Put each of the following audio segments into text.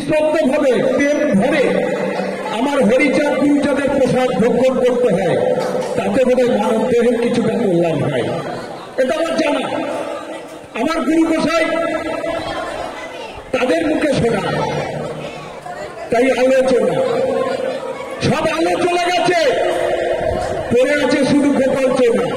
নিঃশব্দ ভাবে পেট ভরে আমার হরিচাঁদ গুরুচাঁদের প্রসাদ ভক্ষণ করতে হয়, তাতে বোধহয় মানব দেহের কিছুটা কল্যাণ হয়, এটা আমার জানা। আমার গুরু গোসাই তাদের মুখে শোনা, তাই আলোচনা, সব আলো চলে গেছে, পড়ে আছে শুধু গোপাল চোনা।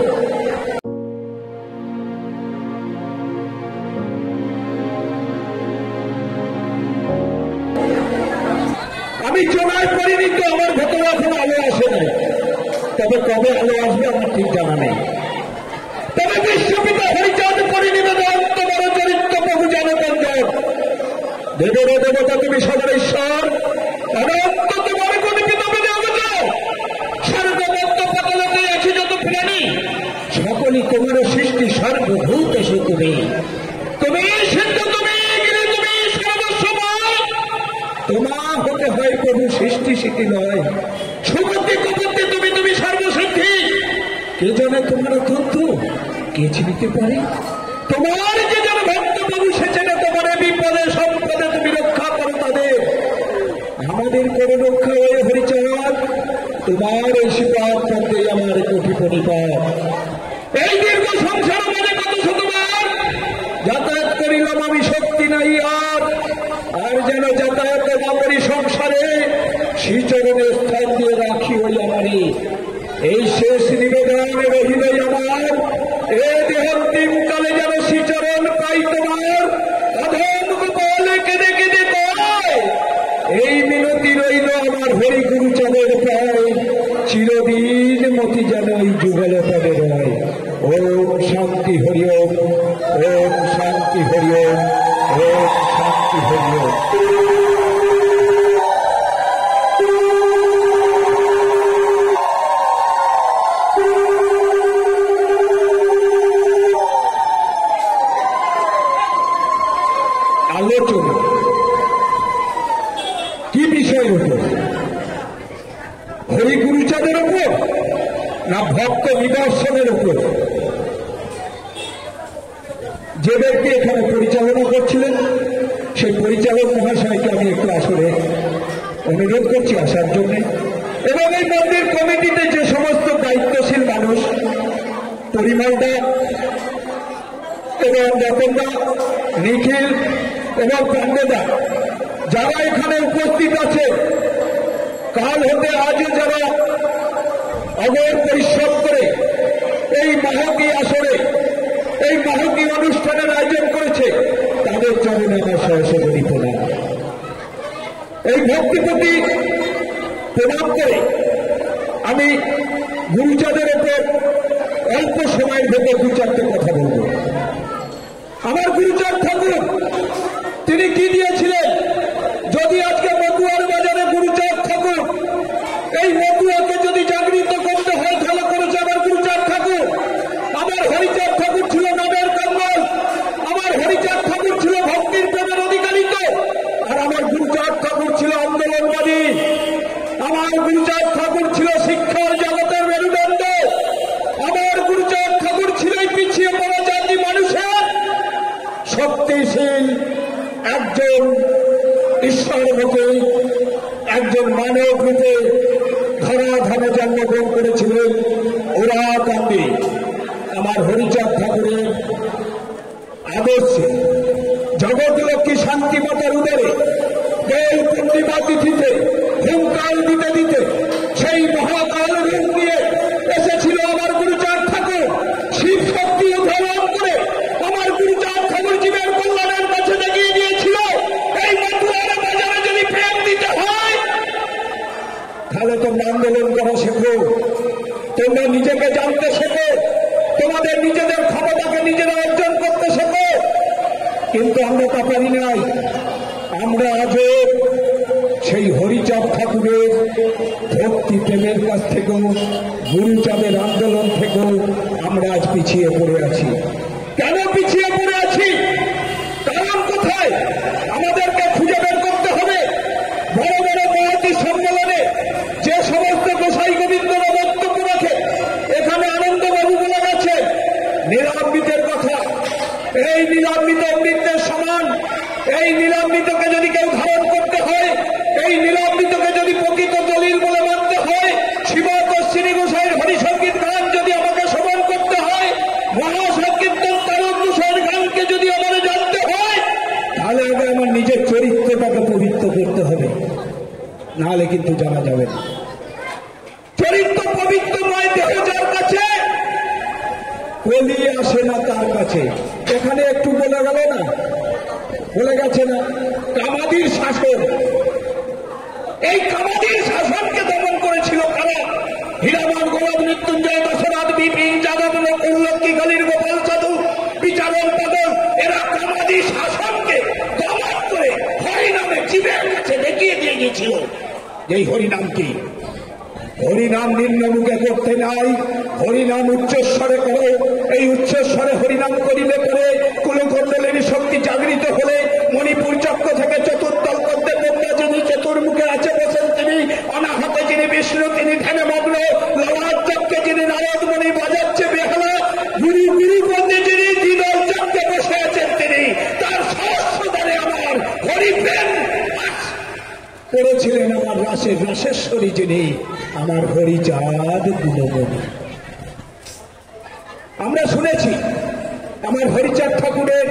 আমি চোনায় পড়িনি তো, আমার ভেতরে এখন আলো আসে নাই, তবে কবে আলো আসবে আমার ঠিক জানা নেই। তবে বিশ্বপিতা হরিচাঁদ পরিনিবেদন তোমার চরিত্র প্রভু জনকঞ্জন, দেবের দেবতা তুমি সবার ঈশ্বর, অনন্ত তোমার গণিত সর্বমত্ত পাতলতে আছে যত প্রাণী, সকলই তোমার সৃষ্টি, সর্বভূত এসে তুমি, তুমি সিদ্ধ, তুমি গিরি, তুমি সর্বস্বময়। তোমা হতে হয় প্রভু সৃষ্টি সিদ্ধি নয়, সুমতি কুমতি তুমি, তুমি সর্বসিদ্ধি। কে জানে তোমার তথ্য, কে চিনিতে পারে তোমার যে যেন ভক্ত প্রভু সেচেনে তোমার বিপদে সম্পদে তুমি রক্ষা করো তাদের। আমাদের করে রক্ষা হয়ে হরিচাঁদ, তোমার এই শিপাত পথে আমার কোটি পরিবার। এই দীর্ঘ সংসার মানে কত শতবার যাতায়াত করিলাম আমি, শক্তি নাই আর যেন যাতায়াত না করি সংসারে, শ্রীচরণে স্থান দিয়ে রাখি হই আমারই। এই শেষ নিবেদন রহিল আমার, এ দেহান্তিম কালে যেন শ্রীচরণ পাই তোমার, অধম গোপালে কেঁদে কেঁদে কয়, এই মিনতি রইল আমার হরি গুরুচাঁদের পায়, চিরদিন মতি যেন এই যুগলে পদে রয়। ওম শান্তি হরি ওম, ওম শান্তি হরি ওম, ওম শান্তি হরি ওম। আলোচনা কি বিষয়ের উপর? হরি গুরুচাঁদের উপর না ভক্ত নিদর্শনের উপর? যে ব্যক্তি এখানে পরিচালনা করছিলেন সেই পরিচালক মহাশয়কে আমি একটু আসলে অনুরোধ করছি আসার জন্য, এবং এই মন্দির কমিটিতে যে সমস্ত দায়িত্বশীল মানুষ, পরিমলদা এবং রতনদা, নিখিল এবং পান্ডেদা, যারা এখানে উপস্থিত আছে, কাল হতে আজও যারা অগর পরিশ্রম করে এই মহতি আসরে, এই মহতি অনুষ্ঠানের আয়োজন করেছে, তাদের চরণে আমার সহসগরি প্রণাম। এই ভক্তিপতি প্রণাম করে আমি গুরুচাঁদের ওপর অল্প সময়ের ভেতর দু চারটে কথা বলব। আমার গুরুচাঁদ ঠাকুর তিনি কি দিয়েছিলেন? যদি আজকে মতুয়ার বাজারে গুরুচাঁদ ঠাকুর, এই মতুয়াকে যদি জাগৃত করতে হয়, তাহলে করেছে আমার গুরুচাঁদ ঠাকুর। আমার হরিচাঁদ ঠাকুর ছিল নামের কঙ্গল, আমার হরিচাঁদ ঠাকুর ছিল ভক্তির প্রেমের অধিকারিত, আর আমার গুরুচাঁদ ঠাকুর ছিল আন্দোলনবাদী। আমার গুরুচাঁদ ঠাকুর ছিল শিক্ষার জগতের মেরুদণ্ড। আমার গুরুচাঁদ ঠাকুর ছিল পিছিয়ে পড়া জাতি মানুষের শক্তিশীল একজন ঈশ্বর রূপে, একজন মানব রূপে ধরাধামে জন্মগ্রহণ করেছিলেন। ওরা কান্দি আমার হরিচাঁদ ঠাকুরের আদর্শে জগৎলক্ষ্মী শান্তি মাতার উদরে বেল পূর্ণিমা তিথিতে হুঙ্কার দিতে দিতে সেই মহাকাল রূপ নিয়ে এসেছিল আমার গুরুচাঁদ ঠাকুর। শিব শক্তি ধারণ করে আমার গুরুচাঁদ ঠাকুর জীবের কল্যাণের কাছে দেখিয়ে দিয়েছিল, এই মতুয়ার বাজারে যদি প্রেম দিতে হয় তাহলে তোমরা আন্দোলন করা শেখো, তোমরা নিজেকে জানতে শেখো, তোমাদের নিজেদের ক্ষমতাকে নিজেরা অর্জন করতে শেখো। কিন্তু আমরা তা পারি নাই। আমরা আজও সেই হরিচাঁদ ঠাকুরের ভক্তি প্রেমের কাছ থেকেও, গুরুচাঁদের আন্দোলন থেকেও আমরা আজ পিছিয়ে পড়ে আছি। কেন পিছিয়ে পড়ে আছি? কারণ কোথায়? আমাদেরকে খুঁজে বের করতে হবে। বড় বড় মহতি সম্মেলনে যে সমস্ত গোসাই গোবিন্দরা বক্তব্য রাখে, এখানে আনন্দবাবু বলে গেছে নীলাম্বিতের কথা। এই নীলাম্বিত অমৃতের সমান, এই নীলাম্বিতকে যদি কেউ ধারণ করতে হয় নাহলে কিন্তু জানা যাবে না। চরিত্র পবিত্রময় দেহ যার কাছে, কলি আসে না তার কাছে। এখানে একটু বলে গেল না, বলে গেছে না, কামাদির শাসন। এই কামাদির শাসনকে দমন করেছিল কারা? হীরামান, গোলাপ, মৃত্যুঞ্জয়, দশরথ, বিপিন, যাদব, লক্ষ্মী, গলির গোপাল, সাধু, বিচারণ, পাগল, এরা কামাদি শাসনকে দমন করে হরিনামে জীবের কাছে দেখিয়ে দিয়ে গিয়েছিল। এই হরিনাম কি? হরিনাম নিম্ন মুখে করতে নাই, হরিনাম উচ্চস্বরে করো। এই উচ্চস্বরে হরিনাম করিলে পরে কুলকুণ্ডলিনী শক্তি জাগৃত হলে মণিপুর চক্র থেকে চতুর্দল করতে ব্রহ্মা যিনি চতুর্মুখে আছে বসেন তিনি, অনাহতে যিনি বিষ্ণু তিনি ধ্যানে মগ্ন, ললাট চক্রে যিনি নারদ মণি বাজাচ্ছে বেহালা, গুরু গুরুপদে যিনি দ্বিদল চক্রে বসে আছেন তিনি, তার সহস্রদারে আমার হরিপ্রেম করেছিলেন আমার রাসের রাসেশ্বরী যিনি, আমার হরিচাঁদ গুণমণি। আমরা শুনেছি আমার হরিচাঁদ ঠাকুরের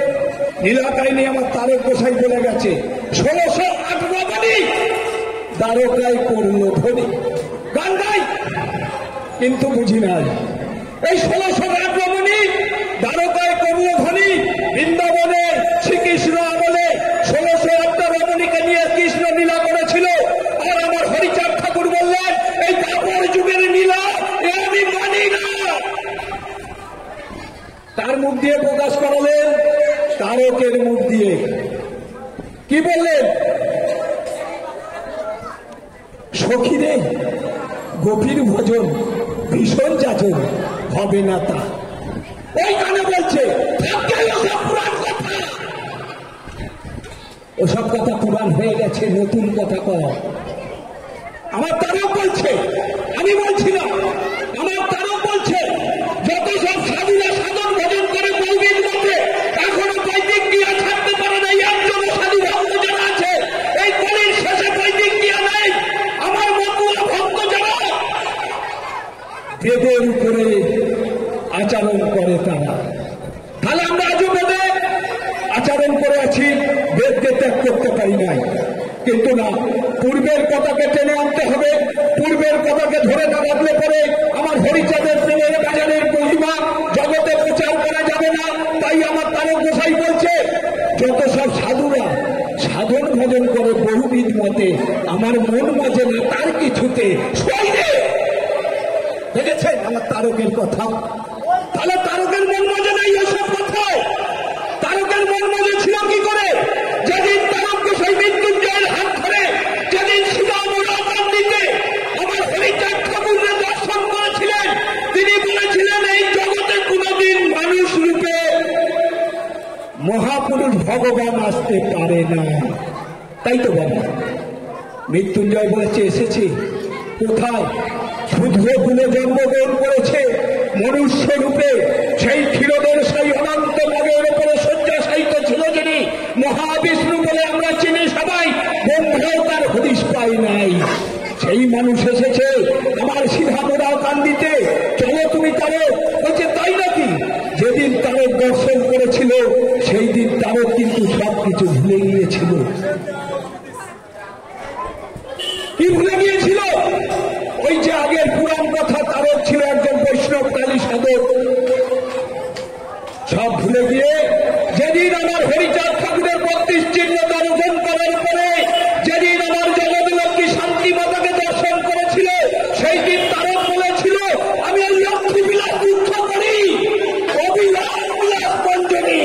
লীলা কাহিনী আমার তারক গোসাই বলে গেছে। 1608 রমণী দ্বারকায় করলো ধনী। গান গাই কিন্তু বুঝি নাই। এই 1608 রমণী দ্বারকায় করলো ধনী। বৃন্দাবনে শ্রীকৃষ্ণ আমলে 1608 রমণীকে নিয়ে কৃষ্ণ লীলা করেছিল। আর আমার হরিচাঁদ ঠাকুর বললেন এই দ্বাপর যুগের লীলা আমি মানি না। তার মুখ দিয়ে প্রকাশ করালেন, তারকের মুখ দিয়ে কি বললেন? সখীরে গোপীর ভজন ভীষণ যাচন হবে না তা। ওই গানে বলছে ওসব কথা পুরাণ হয়ে গেছে, নতুন কথা কর। আমার তারক বলছে, আমি বলছি না, আমার তারক বলছে যত সব সাধুরা সাধন ভজন করে বৌদির মধ্যে এখনো বৈদিক ক্রিয়া ছাড়তে পারে না। একজন সাধু ভক্ত যারা আছে এই কলির শেষে বৈদিক ক্রিয়া নেই। আমার মতুয়া ভক্ত যারা বেদের উপরে আচরণ করে তারা, তাহলে আমরা আজও বেদে আচরণ করে আছি, বেদকে ত্যাগ করতে পারি নাই। কিন্তু না, পূর্বের কথাকে টেনে আনতে হবে। পূর্বের কথাকে ধরে না রাখলে পরে আমার হরিচাঁদের প্রেমের বাজারের মহিমা জগতে প্রচার করা যাবে না। তাই আমার তারক গোসাই বলছে যত সব সাধুরা সাধন ভজন করে বহুবিধ মতে, আমার মন মজে না তার কিছুতে। দেখেছেন আমার তারকের কথা? তাহলে তারকের মন মজে নাই এসব কথায়। তারকের মন মজে ছিল কি করে? যেদিন তারক গোসাই মৃত্যুঞ্জয়ের হাত ধরে যেদিন সীতামুরাকান্দিতে আমার হরিচাঁদ ঠাকুরের দর্শন করেছিলেন, তিনি বলেছিলেন এই জগতে কোনদিন মানুষ রূপে মহাপুরুষ ভগবান আসতে পারে না। তাই তো বাবা মৃত্যুঞ্জয় বলেছে এসেছে কোথায়? শুদ্ধ গুণে জন্মগ্রহণ করেছে মনুষ্য রূপে। সেই ক্ষীরদের সেই অনন্ত মগের উপরে শয্যাশায়িত ছিল যিনি, মহাবিষ্ণু বলে আমরা চিনি সবাই, ব্রহ্মাও তার হদিশ পাই নাই। সেই মানুষ এসেছে আমার সীতামুরাকান্দিতে। চলো তুমি তারক। বলছে তাই নাকি? যেদিন তারক দর্শন করেছিল সেই দিন তারক কিন্তু সবকিছু ভুলে গিয়েছিল। কি ভুলে গিয়েছিল? ওই যে আগের পুরাণ কথা, তারক ছিল একজন বৈষ্ণব কালী সাধক। সব ভুলে গিয়ে যেদিন আমার হরিচাঁদ ঠাকুরের 32 চিহ্ন দর্শন করার পরে যেদিন আমার জগৎলক্ষ্মী শান্তি মাতাকে দর্শন করেছিল, সেই দিন তারক বলেছিল আমি ওই লক্ষ্মী বিলাস দুঃখ করি, অবিলাস বিলাস মঞ্জনী।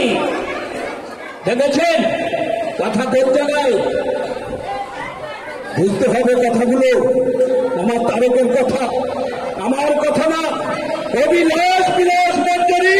দেখেছেন কথা কোন জায়গায়? বুঝতে হবে কথাগুলো। আমার তারকের কথা, আমার কথা না। অবিলাস বিলাস মঞ্জরি,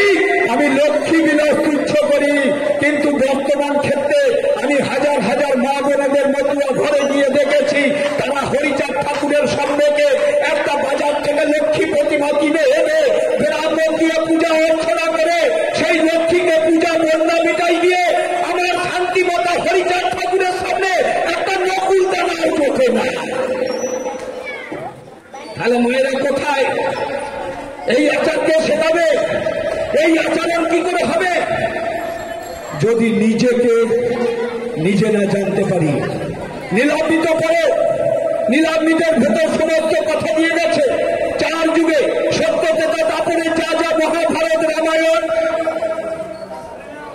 আমি লক্ষ্মী বিলাস তুচ্ছ করি। কিন্তু বর্তমান ক্ষেত্রে আমি হাজার হাজার মা বোনেদের মতুয়া ঘরে গিয়ে দেখেছি তারা হরিচাঁদ ঠাকুরের সম্মুখে একটা বাজার থেকে লক্ষ্মী প্রতিমা কিনে এনে ব্রাহ্মণ দিয়ে পূজা অর্চনা করে সেই লক্ষ্মীকে পূজা বন্যা মিটাই দিয়ে আমার শান্তি মাতা হরিচাঁদ ঠাকুরের সামনে একটা নকুল দানাও চোখে না। তাহলে মায়েরা কোথায়? এই আচারকে শেখাবে। এই আচরণ কি করে হবে? যদি নিজেকে নিজে না জানতে পারি। নীলাম্বিত পড়ো, নীলাম্বিতের ভেতর সমস্ত কথা দিয়ে গেছে। 4 যুগে সত্যতা তারপরে যা যা মহাভারত রামায়ণ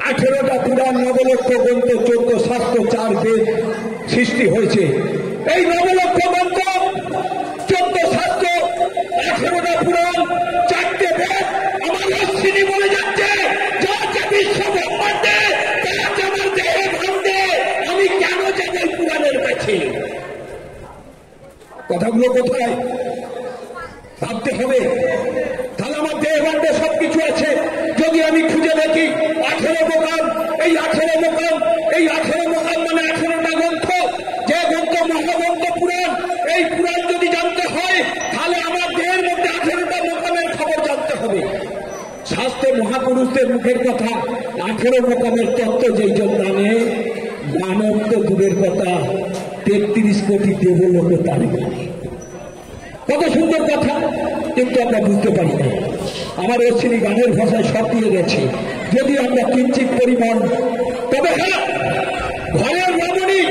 18টা পুরাণ, নবলক্ষ গ্রন্থ, 14 শাস্ত্র, 4 বেদ সৃষ্টি হয়েছে। এই নবলক্ষ গ্রন্থ, 14 শাস্ত্র, 18টা পুরাণ, 4টে বেদ আমার অশ্বিনী বলে যাচ্ছে যা বিশ্ব ব্রহ্মাণ্ডে আমার দেহে ভাঙবে। আমি কেন যাব এই পুরাণের কাছে? কথাগুলো কোথায় ভাবতে হবে। তাহলে আমার দেহ ভাণ্ডে সবকিছু আছে। যদি আমি খুঁজে দেখি 18 মোকাম, এই 18 মোকাম, এই 18 মোকাম মানে 18টা গ্রন্থ, যে গ্রন্থ মহাগ্রন্থ পুরাণ, এই পুরাণ যদি জানতে হয় তাহলে আমার দেহের মধ্যে 18টা মোকামের খবর জানতে হবে। শাস্ত্রে মহাপুরুষদের মুখের কথা 18 মোকামের তত্ত্ব যেই জন জানে, মানব তো দূরের কথা 33 কোটি দেবলোক তার মানে। কত সুন্দর কথা, কিন্তু আমরা বুঝতে পারি না। আমার অশ্বিনী গানের ভাষায় সব দিয়ে গেছে, যদি আমরা কিঞ্চিত পরিমাণ। তবে হ্যাঁ, ঘরের রমণী,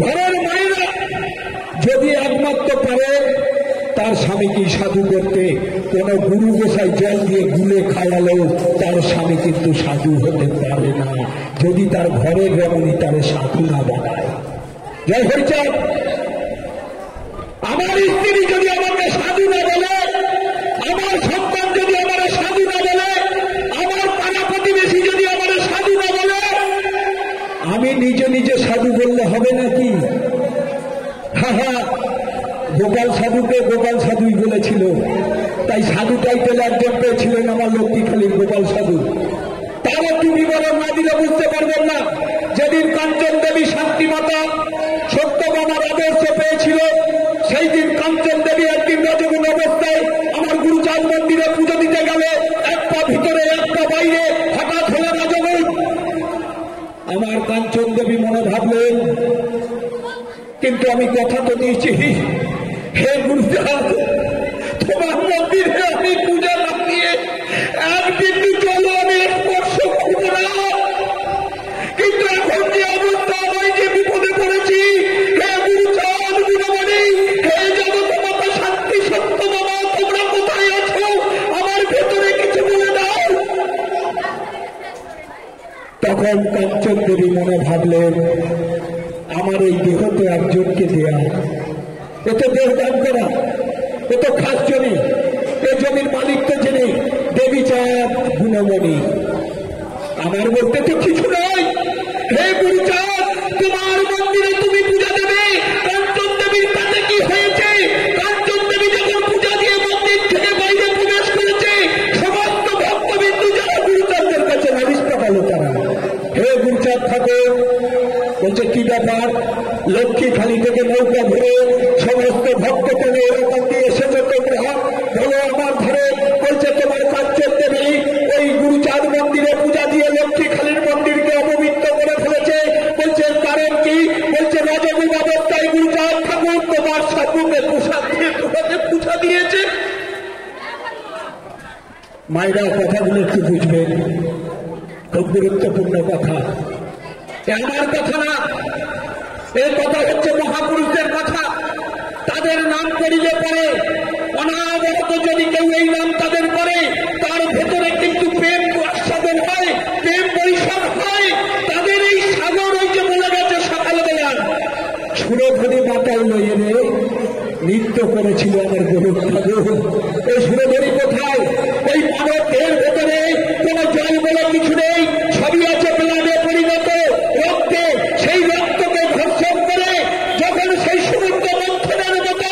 ঘরের মায়েরা যদি একমাত্র পারে তার স্বামীকে সাধু করতে, কোন গুরু গোসাই জল দিয়ে গুলে খাওয়ালেও তার স্বামী কিন্তু সাধু হতে পারে না, যদি তার ঘরের রমণী তার সাধু না বানায়। জয় হরিচাঁদ। আমার স্ত্রী যদি আমাকে সাধু না বলে, আমার সন্তান যদি আমার সাধু না বলে, আমার পাড়া প্রতিবেশী যদি আমার সাধু না বলে, আমি নিজে নিজে সাধু বললে হবে নাকি? হ্যাঁ, গোপাল সাধুকে গোপাল সাধুই বলেছিল, তাই সাধু টাইটেল একজন পেয়েছিলেন আমার লক্ষ্মীখালীর গোপাল সাধু। তার একটু বিবরণ না দিলে বুঝতে পারবেন না। যেদিন কাঞ্চন দেবী শান্তিমাতা সত্যভামার আদর্শ পেয়েছিল, সেই দিন কাঞ্চন দেবী একদিন রজগুণ অবস্থায় আমার গুরুচাঁদ মন্দিরে পুজো দিতে গেলে, এক পা ভিতরে এক পা বাইরে, হঠাৎ হলো রজগুণ। আমার কাঞ্চন দেবী মনে ভাবলেন, কিন্তু আমি কথা তো দিয়েছি, হে গুরুচাঁদ, তোমার মন্দিরে আমি পূজা না দিয়ে এক বিন্দু জলও আমি স্পর্শ করব না। কিন্তু এখন যে অবস্থা, আমি যে বিপদে পড়েছি, হে গুরুচাঁদ গুণমণি, হে জগৎমাতা শান্তি সত্য বাবা, তোমরা কোথায় আছো? আমার ভেতরে কিছু বলে দাও। তখন কাঞ্চন দেবী মনে ভাবলেন, আমার এই দেহ তো একজনকে দেয়া, এত দেহ দান করা, এত খাস জমি, এ জমির মালিক তো জেনে দেবী চাঁদ গুণমণি, আমার বলতে তো কিছু নয়। হে গুরুচাঁদ, তোমার মন্দিরে তুমি পূজা দেবে, কাঞ্চন দেবীর তাতে কি হয়েছে? কাঞ্চন দেবী যখন পূজা দিয়ে মন্দির থেকে বাইরে প্রবেশ করেছে, সমস্ত ভক্তবিন্দু যারা গুরুচাঁদের কাছে নালিশ পাঠালো, তারা হে গুরুচাঁদ ঠাকুর, বলছে কি ব্যাপার? লক্ষ্মীখালী থেকে নৌকা ঘুরে সমস্ত ভক্ত পেলে এলাকা দিয়ে এসেছে তোমরা, বলো আমার ধরে। বলছে তোমার কাঞ্চন দেবী ওই গুরুচাঁদ মন্দিরে পূজা দিয়ে লক্ষ্মীখালীর মন্দিরকে অপবিত্র করে ফেলেছে। বলছে কারণ কি? বলছে রজগুণ অবস্থায় গুরুচাঁদ ঠাকুর তোমার সাধুকে প্রসাদ দিয়ে তোমাকে পূজা দিয়েছে। মায়েরা কথাগুলো একটু বুঝবেন, খুব গুরুত্বপূর্ণ কথা। আমার কথা না, এই কথা হচ্ছে মহাপুরুষদের কথা। তাদের নাম করিলে পরে অনাবরত যদি কেউ এই নাম তাদের করে, তার ভেতরে কিন্তু প্রেম আস্বাদন হয়, প্রেম পরিসর হয়। তাদের এই সাগর, ওই যে বলে গেছে সকালবেলা সুরধনী মাতায় লইয়ে নৃত্য করেছিল আমার গোলক ঠাকুর। এই সুরধনী কোথায়? এই মানব দেহের ভেতরে কোন জল বলে কিছু নেই, সবই আছে প্লানে পরিণত রক্তে। সেই রক্তকে ঘর্ষণ করে যখন সেই সমুদ্র মন্থনের মতো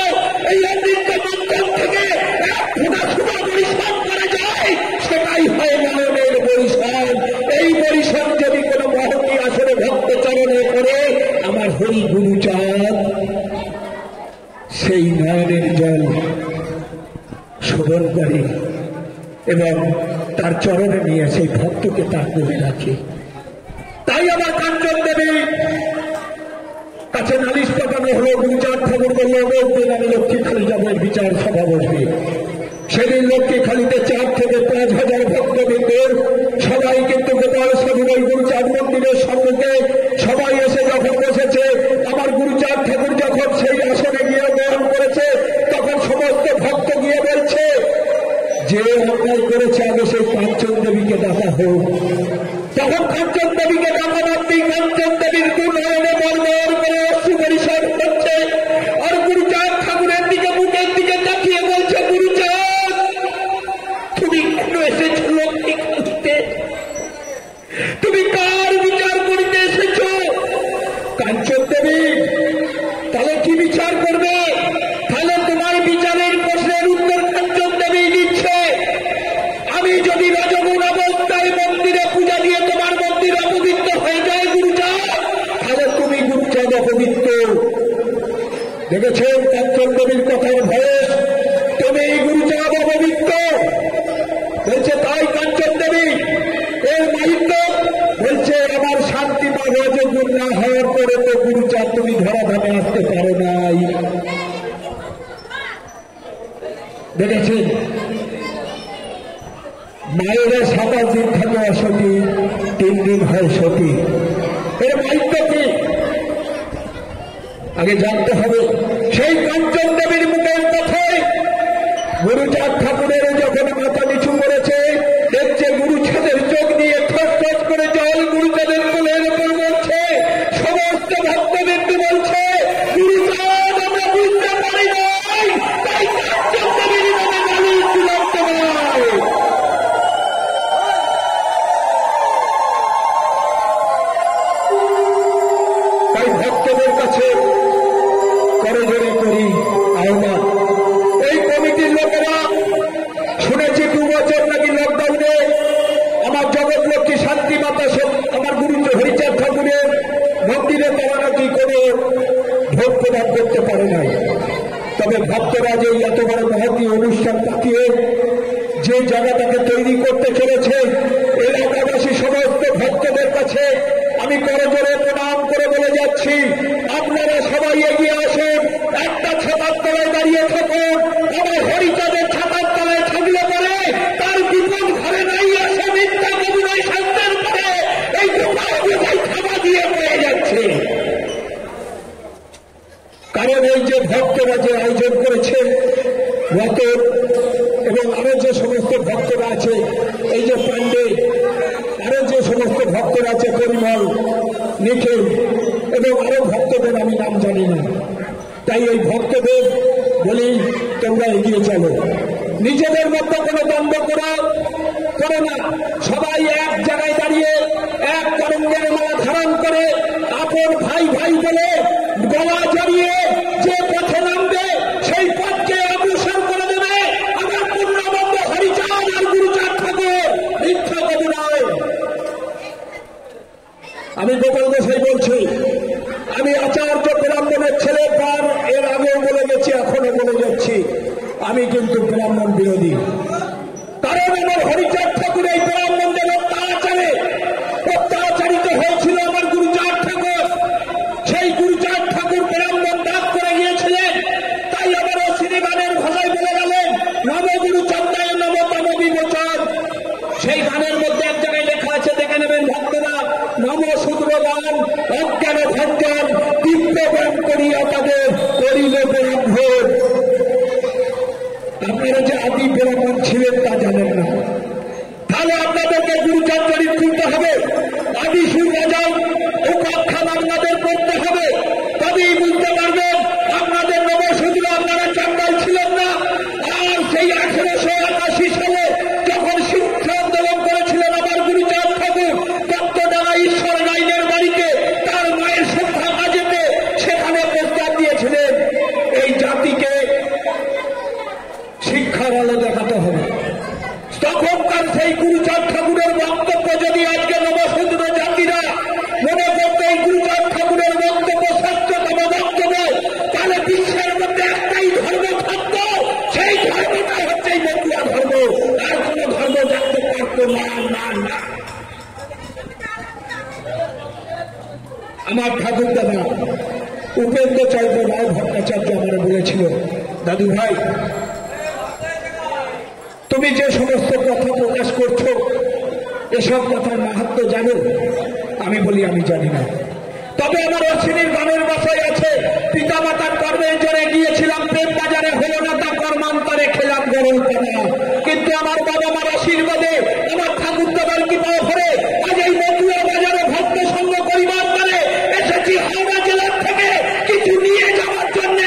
এই অমৃত মন্থন থেকে এক ফোঁটা সুধা পরিশ্রম করা যায়, সেটাই হয় নয়নের পরিশ্রম। এই পরিশ্রম যদি কোন মহতি আসরে ভক্ত চরণে করে আমার হরি গুরুচাঁদ সেই নয়নের জল শোধন করে এবং তার চরণে নিয়ে সেই ভক্তকে তার করে রাখে। তাই আমার কাঞ্চন দেবী কাছে নালিশ পাঠানো হলো। গুরুচাঁদ ঠাকুর বলল, বলতেন আমি লক্ষ্মীখালী যাবো, বিচার সভা বসবে। সেদিন লক্ষ্মীখালীতে 4 থেকে 5,000 ভক্তবৃন্দের সবাই কিন্তু গোপাল সাধুর ওই গুরুচাঁদ মন্দিরের সম্মুখে সবাই এসে যখন বসেছে, আমার গুরুচাঁদ ঠাকুর যখন সেই আসনে দেখেছেন কাঞ্চন দেবীর কথার ভয়েস, তুমি গুরুচাঁদ অপবিত্র বলছে, তাই কাঞ্চন দেবী এর মাহিত্য বলছে, আমার শান্তি বা রজগুণ না হওয়ার পরে তো গুরুচাঁদ তুমি ধরাধামে আসতে পারো নাই। দেখেছেন মায়েরা 27 দিন থাকে অসতী, 3 দিন হয় সতী। এর মাহিত্য কি আগে জানতে হবে। সেই কাঞ্চন দেবীর মুখের কথায় গুরুচাঁদ ঠাকুরের যখন মাথা নিচু করেছে, দেখছে গুরুচাঁদের চোখ দিয়ে ঠস ঠস করে জল গুরুচাঁদের কোলের উপর পড়ছে। সমস্ত ভক্তবৃন্দ বলছে, গুরুচাঁদ আমরা বুঝতে পারি নাই, তাই কাঞ্চন দেবীর নামে নালিশ দিলাম তোমায়। তাই ভক্তদের কাছে করজোড়ে করি আহ্বান। এই কমিটির লোকেরা শুনেছি 2 বছর নাকি লকডাউনে আমার জগৎ লক্ষ্মী শান্তি মাতা আমার গুরু হরিচাঁদ ঠাকুরের মন্দিরে তারা নাকি কোনো ভোগ প্রদান করতে পারে নাই। তবে ভক্তরা যে এত বড় মহতী অনুষ্ঠান পাঠিয়ে যে জায়গাটাকে তৈরি করতে চলেছে, এলাকাবাসী সমস্ত ভক্তদের কাছে আমি করজোড়ে প্রণাম করে বলে যাচ্ছি, আপনারা সবাই এগিয়ে আসুন, একটা ছাতার তলায় দাঁড়িয়ে থাকুন। আমার হরিচাঁদের ছাতার তলায় থাকলে পরে তার বিপদ ঘরে নাই আসে মিথ্যা কবিরায় শাস্তের পরে এই বোঝাই খাওয়া দিয়ে পড়ে যাচ্ছে। কারণ এই যে ভক্তরা যে আয়োজন করেছে রতন এবং আরো যে সমস্ত ভক্তরা আছে, এই যে পাণ্ডে, আরো যে সমস্ত ভক্তরা আছে, পরিমল, নিখিল এবং আরো ভক্তদের আমি নাম জানি না। তাই এই ভক্তদের বলি, তোমরা এগিয়ে চলো, নিজেদের মধ্যে কোনো দ্বন্দ্ব করো না। সবাই এক জায়গায় দাঁড়িয়ে এক তরঙ্গের মালা ধারণ করে আপন ভাই ভাই বলে গলা জড়িয়ে যে পথে নামবে সেই পথকে অগ্রসর করে দেবে আমার পূর্ণবন্ধ হরিচাঁদ আর গুরুচাঁদ ঠাকুর, মিথ্যা কবি নয়। আমি গোপাল গোসাই বলছি, আমি আচার্য ব্রাহ্মণের ছেলে, প্রাণ এর আগেও বলে গেছি, এখনো বলে যাচ্ছি, আমি কিন্তু ব্রাহ্মণ বিরোধী। কারণ আমার হরিচাঁদ ঠাকুর এই ব্রাহ্মণদের অত্যাচারিত হয়েছিল আমার গুরুচাঁদ ঠাকুর। সেই গুরুচাঁদ ঠাকুর ব্রাহ্মণ দাগ করে গিয়েছিলেন। তাই আমার অশ্বিনী গানের ভাষায় বলে গেলেন, নব গুরুচন্দ্রায় নব তম বিমোচন। সেই গানের মধ্যে এক জায়গায় লেখা আছে, দেখে নেবেন ভক্তরা, নম শূদ্রগান অজ্ঞান ভঞ্জন দিব্য ব্যায়াম করিয়া তাদের করিল ব্রাহ্মণ। আপনারা যে আদি ব্রাহ্মণ ছিলেন তা জানেন না, তাহলে আপনাদেরকে গুরুচাঁদ চরিত খুলতে হবে, আদি সুর রাজাও উপাখ্যান আপনাদের পড়তে হবে, তবেই বুঝতে পারবেন আপনাদের নবশূদ্র, আপনারা চান্দাল ছিলেন না। আর সেই 1881 সালে যখন শিক্ষা আন্দোলন করেছিলেন আমার গুরুচাঁদ ঠাকুর দত্তডাঙ্গা ঈশ্বর নাইনের বাড়িতে তার মায়ের সন্ধ্যা কাজেতে, সেখানে প্রস্তাব দিয়েছিলেন এই জাতিকে শিক্ষার আলো দেখাতে হবে। তখনকার সেই গুরুচাঁদ ঠাকুরের বক্তব্য যদি আজকে নবশূদ্র জাতিরা মনে করতে এই গুরুচাঁদ ঠাকুরের বক্তব্য শ্রেষ্ঠতম বক্তব্য, তাহলে বিশ্বের মধ্যে একটাই ধর্ম থাকতো, সেই ধর্মটা হচ্ছে এই মতুয়া ধর্ম। আর কোন ধর্ম থাকতে পারতো না। আমার ঠাকুর দাদা উপেন্দ্র চন্দ্র রায় ভট্টাচার্য আমার বলেছিল, দাদু ভাই তুমি যে সমস্ত কথা প্রকাশ করছো এসব কথার মাহাত্ম্য জানো? আমি বলি আমি জানি না, তবে আমার অশ্বিনীর গানের বাসায় আছে, পিতা মাতার কর্মের জোরে গিয়েছিলাম প্রেম বাজারে, হলো না তা কর্মান্তরে খেলাম গরম পানা, কিন্তু আমার বাবা মার আশীর্বাদে আমার ঠাকুর দাদার কৃপা ভরে আজ এই মতুয়া বাজারে ভক্ত সঙ্গ পরিবার করে এসেছি হাওড়া জেলার থেকে কিছু নিয়ে যাওয়ার জন্য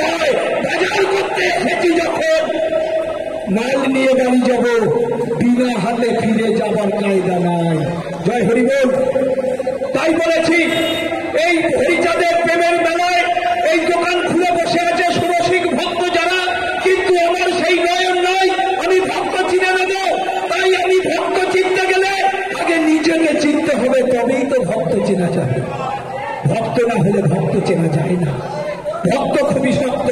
নয়, বাজার করতে এসেছি। যখন মাল নিয়ে বাড়ি যাব, বিনা হাতে ফিরে যাবার কায়দা নাই। জয় হরি বল। তাই বলেছি এই ভক্ত চেনা যায় না, ভক্ত খুবই শক্ত।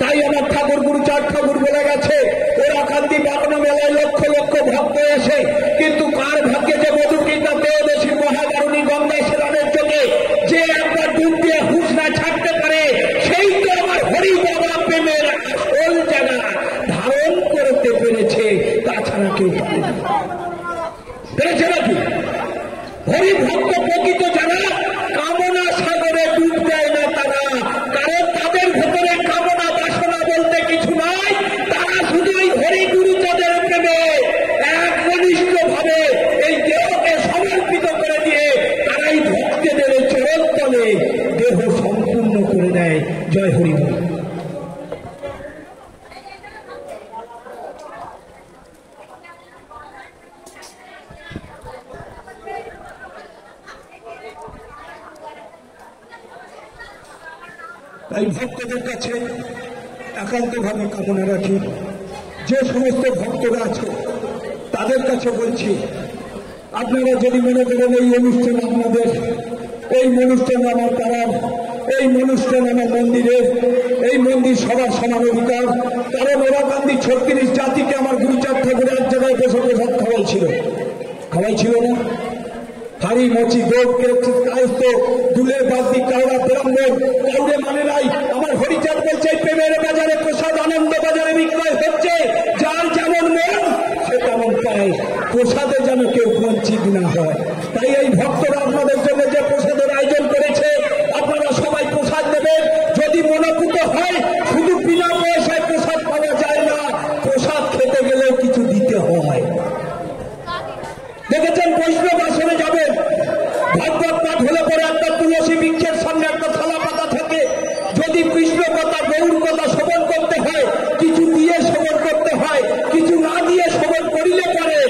তাই আমার ঠাকুর গুরুচাঁদ ঠাকুর বলে গেছে, ওরাকান্দি বাগনা মেলায় লক্ষ লক্ষ ভক্ত এসে কিন্তু কার ভাগ্যে যে মধুকৃষ্ণা ত্রয়োদশী মহাকারণী গঙ্গা স্নানের চোখে যে একবার ডুব দিয়ে হুঁশ না ছাড়তে পারে, সেই তো আমার হরি বাবা প্রেমের আসল জায়গা ধারণ করতে পেরেছে, তাছাড়া কেউ পারে না। পেরেছে নাকি? হরি ভক্ত প্রকৃত যারা কামনা সাগরে ডুব দেয় না তারা, কারণ তাদের ভেতরে কামনা বাসনা বলতে কিছু নাই। তারা শুধু এই হরি গুরুচাঁদের প্রেমে একনিষ্ঠ ভাবে এই দেহকে সমর্পিত করে দিয়ে তারাই ভক্তদের চরণ তলে দেহ সম্পূর্ণ করে দেয়। জয় হরি বল। তাই ভক্তদের কাছে একান্তভাবে কামনা রাখি, যে সমস্ত ভক্তরা আছে তাদের কাছে বলছি, আপনারা যদি মনে করেন এই অনুষ্ঠান আপনাদের, এই অনুষ্ঠান আমার পাড়ার, এই অনুষ্ঠান আমার মন্দিরের, এই মন্দির সবার সমান অধিকার। কারণ ওরাকান্দি 36 জাতিকে আমার গুরুচাঁদ ঠাকুর এক জায়গায় বসে প্রসাদ খাওয়াইছিল না? হাড়ি মচি দৌড়কে কায়স্ত দুলে বাদ্যি কাউরা ব্রাহ্মণ কাউরে মানে নাই। আমার হরিচাঁদ বলছে প্রেমের বাজারে প্রসাদ আনন্দ বাজারে বিক্রয় হচ্ছে, যার যেমন মন সে তেমন পায়, প্রসাদে যেন কেউ বঞ্চিত না হয়। তাই এই ভক্তরা আপনাদের জন্য যে প্রসাদের আয়োজন করেছে, আপনারা সবাই প্রসাদ দেবেন। যদি মনোপুত হয়, শুধু বিনা পয়সায় প্রসাদ পাওয়া যায় না, প্রসাদ খেতে গেলেও কিছু দিতে হয়। দেখেছেন বৈষ্ণব আসনে যাবেন, ভাগবত পাঠ হলে পরে একটা তুলসী বৃক্ষের সামনে একটা থালা পাতা থাকে। যদি কৃষ্ণ কথা গৌর কথা শ্রবণ করতে হয়, কিছু দিয়ে শ্রবণ করতে হয়, কিছু না দিয়ে শ্রবণ করিলে পরে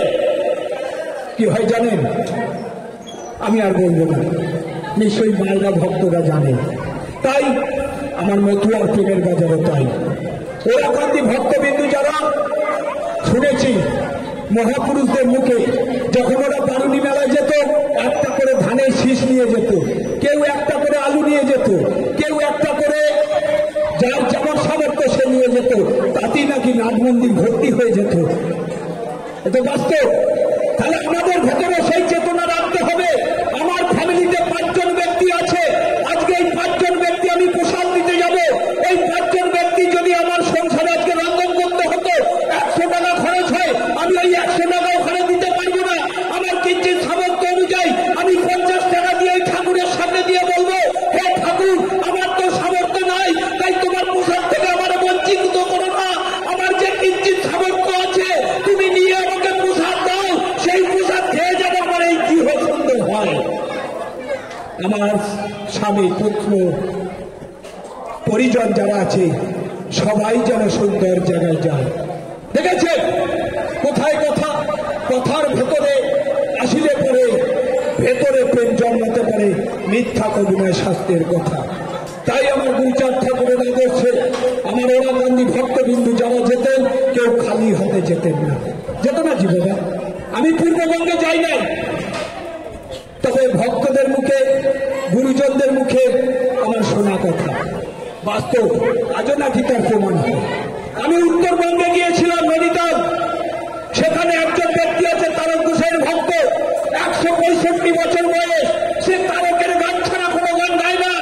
কি হয় জানেন? আমি আর বলবো না, নিশ্চয়ই মালদা ভক্তরা জানেন। তাই আমার মথুরার প্রেমের বাজারও তাই। ওরাকান্দি ভক্তবিন্দু যারা শুনেছি মহাপুরুষদের মুখে, যখন ওরা বারুণী মেলায় যেত, একটা করে ধানের শীষ নিয়ে যেত, কেউ একটা করে আলু নিয়ে যেত, কেউ একটা করে যার যেমন সামর্থ্য সে নিয়ে যেত, তাতেই নাকি নাট মন্দির ভর্তি হয়ে যেত। এটা বাস্তব। তাহলে আমাদের ভেতরে সেই চেতনা রাখতে হবে। আমার ফ্যামিলিতে 5 জন ব্যক্তি আছে, আজকে এই 5 জন ব্যক্তি আমি প্রসাদ দিতে যাব। এই 5 জন ব্যক্তি যদি আমার সংসারে আজকে রন্ধন করতে হতো 100 টাকা খরচ হয়, আমি ওই 100 টাকা ওখানে দিতে পারবো না। আমার কিঞ্চিৎ সামর্থ্য অনুযায়ী আমি 50 টাকা দিয়ে ঠাকুরের সামনে দিয়ে বলবো, হে ঠাকুর, আমার তো সামর্থ্য নাই, তাই তোমার প্রসাদ থেকে আমার বঞ্চিত করো না। আমার যে কিঞ্চিৎ সামর্থ্য আছে তুমি নিয়ে আমাকে প্রসাদ দাও, সেই প্রসাদ খেয়ে যেন আমার এই গৃহ সুন্দর হয়, আমার স্বামী পুত্র পরিজন যারা আছে সবাই যেন সুন্দর জায়গায় যায়। দেখেছেন কোথায় কথা, কথার ভেতরে আসিলে পরে ভেতরে প্রেম জন্মাতে পারে, মিথ্যা অভিনয় শাস্ত্রের কথা। তাই আমার গুরুচাঁদ ঠাকুরের আদর্শে আমার ওরাকান্দি ভক্তবিন্দু যারা যেতেন, কেউ খালি হাতে যেতেন না। যেত না জীবনে। আমি পূর্ববঙ্গে যাই নাই, তবে ভক্তদের মুখে, গুরুজনদের মুখে আমার শোনা কথা বাস্তব, আজও নাকি তার প্রমাণ হয়। আমি উত্তরবঙ্গে গিয়েছিলাম নৈনিতাল, সেখানে একজন ব্যক্তি আছে তারক গোসাইয়ের ভক্ত, 165 বছর বয়স, সে তারকের গান ছাড়া কোনো গান গায় না,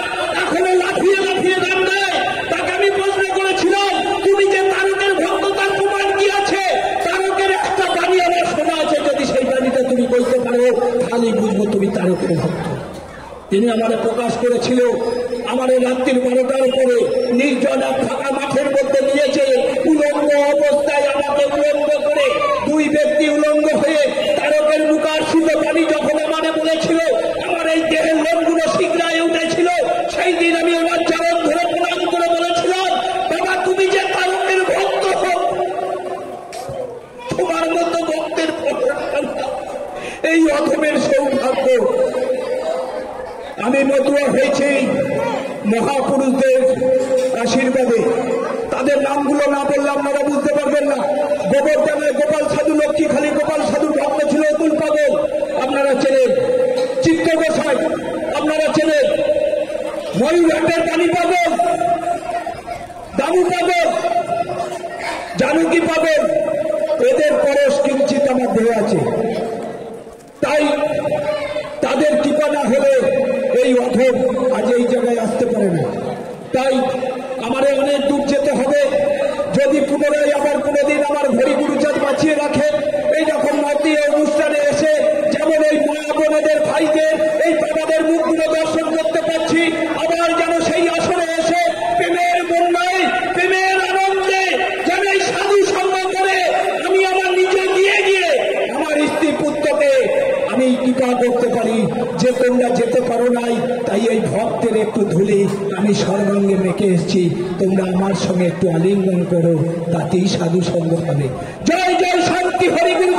এখনো লাফিয়ে লাফিয়ে গান গায়। তাকে আমি প্রশ্ন করেছিলাম, তুমি যে তারকের ভক্ত তার প্রমাণ কি আছে? তারকের একটা বাণী আমার শোনা আছে, যদি সেই বাণীটা তুমি বলতে পারো তাহলেই বুঝবো তুমি তারকের ভক্ত। তিনি আমাদের প্রকাশ করেছিল, আমাদের রাত্রির 12টার উপরে নির্জন ফাঁকা মাঠের মধ্যে নিয়েছে, উলঙ্গ অবস্থায় আমাকে উলঙ্গ করে 2 ব্যক্তি উলঙ্গ হয়ে তারকের মুখার্ষিত বাণী যখন আমাকে বলেছিল, আমার এই দেহের লোমগুলো শীঘ্রায় উঠেছিল। সেই দিন আমি আমার চরণ ধরে প্রণাম করে বলেছিলাম, বাবা তুমি যে তারকের ভক্ত হও, তোমার মতো ভক্তের এই অধমের সৌভাগ্য। আমি মতুয়া হয়েছি মহাপুরুষদের আশীর্বাদে। তাদের নামগুলো না বললে আপনারা বুঝতে পারবেন না। গোবর্ধনের গোপাল সাধু, লক্ষ্মীখালী গোপাল সাধুর ভক্ত ছিল অতুল পাগল, আপনারা চেনেন। চিত্ত গোসাই আপনারা চেনেন। ঘাটের পানি পাগল, দামু পাগল, জানকী পাগল, এদের পরশ কিঞ্চিত আমার দেহে আছে। তাই তাদের কৃপা না হলে এই অধম আজ এই জায়গায় আসতে পারে না। তাই আমারে অনেক দূর যেতে হবে। যদি পুনরায় আবার কোনোদিন আমার ঘড়ি গুরুচাঁদ বাঁচিয়ে রাখে, এইরকম মতি অনুষ্ঠানে এসে যেমন এই মা বোনেদের ভাইদের এই বাবাদের মুখগুলো দর্শন করতে পারছি, আবার যেন সেই আসনে এসে প্রেমের বন্যায় প্রেমের আনন্দে যেন এই সাধু সঙ্গ করে আমি আমার নিজে গিয়ে আমার স্ত্রী পুত্রকে আমি কৃপা করতে পারি যে তোমরা যেতে পারো নাই। তাই এই ভক্তের একটু ধুলি আমি সর্বাঙ্গে মেখে এসেছি, তোমরা আমার সঙ্গে একটু আলিঙ্গন করো, তাতেই সাধু সঙ্গ হবে। জয় জয় শান্তি হরি গুরু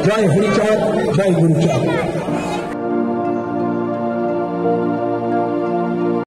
জয় হরিচাঁদ, জয় গুরুচাঁদ।